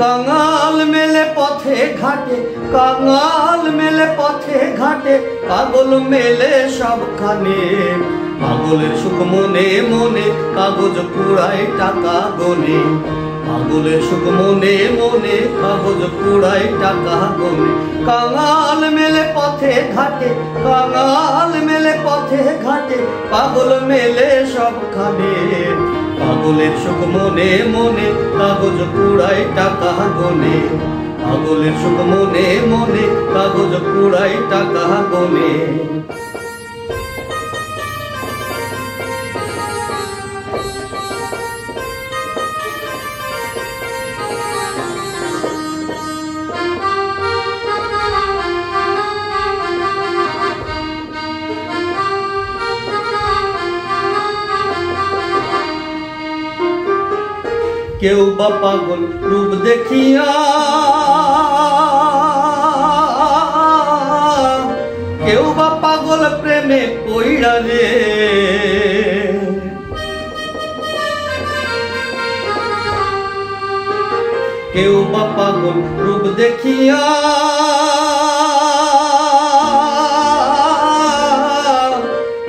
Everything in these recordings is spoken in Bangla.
কাঙাল মেলে পথে ঘাটে, কাঙাল মেলে পথে ঘাটে, পাগল মেলে সবখানে। পাগলের সুখ মনে মনে, কাগজ কুড়ায় টাকা গোনে। পাগলের সুখ মনে মনে, কাগজ কুড়ায় টাকা গোনে। কাঙাল মেলে পথে ঘাটে, কাঙাল মেলে পথে ঘাটে, পাগল মেলে সবখানে। পাগলের সুখ মনে মনে, কাগজ কুড়ায় টাকা গোনে। পাগলের সুখ মনে মনে, কাগজ কুড়ায় টাকা গোনে। কেউ বা পাগল রূপ দেখিয়া, কেউ বা পাগল প্রেমে পইড়া রে। কেউ বা পাগল রূপ দেখিয়া,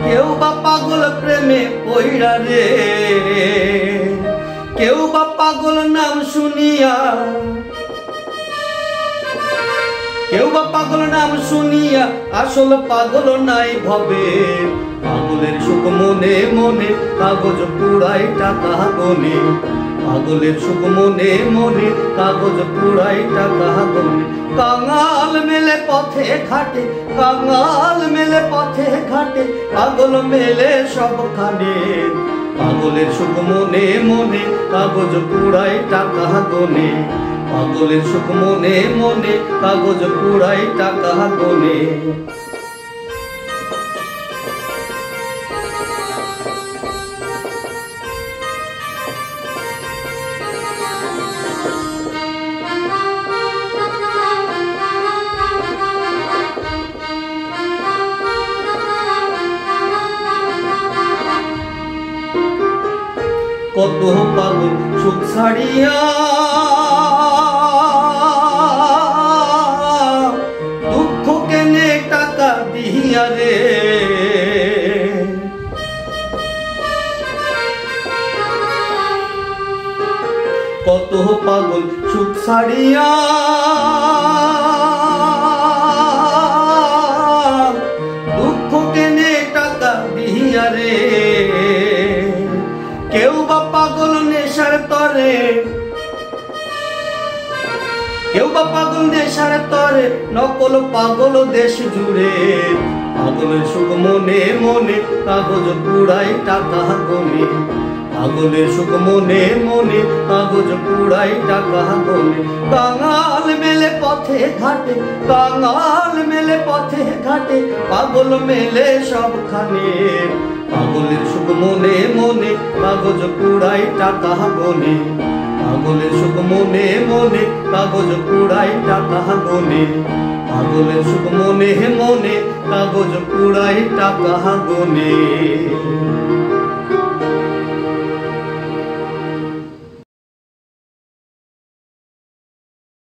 কেউ বা পাগল প্রেমে পইড়া রে। কেউ বা পাগল নাম শুনিয়া, কেউ বা পাগল নাম শুনিয়া, আসল পাগল নাই ভবে। পাগলের সুখ মনে মনে, কাগজ কুড়ায় টাকা গোনে। পাগলের সুখ মনে মনে, কাগজ কুড়ায় টাকা গোনে। কাঙাল মেলে পথে ঘাটে, কাঙাল মেলে পথে ঘাটে, পাগল মেলে সবখানে। পাগলের সুখ মনে মনে, কাগজ কুড়ায় টাকা গোনে। পাগলের সুখ মনে মনে, কাগজ কুড়ায় টাকা গোনে। কত পাগল সুখ ছাড়িয়া, দুঃখ কেনে টাকা দিয়া রে। কত পাগল সুখ ছাড়িয়া, দুঃখ কেনে টাকা দিয়া রে। কেউ বা পাগল নেশার তরে, কেউ বা পাগল নেশার তরে, নকল পাগল দেশ জুড়ে। পাগলের সুখ মনে মনে, কাগজ কুড়ায় টাকা গোনে। পাগলের সুখ মনে মনে, কাগজ কুড়ায় টাকা গোনে। কাঙাল মেলে পথে ঘাটে, কাঙাল মেলে পথে ঘাটে, পাগল মেলে সবখানে। পাগলের সুখ মনে মনে, কাগজ কুড়ায় টাকা গোনে। পাগলের সুখ মনে মনে, কাগজ কুড়ায় টাকা গোনে। পাগলের সুখ মনে মনে, কাগজ কুড়ায় টাকা গোনে।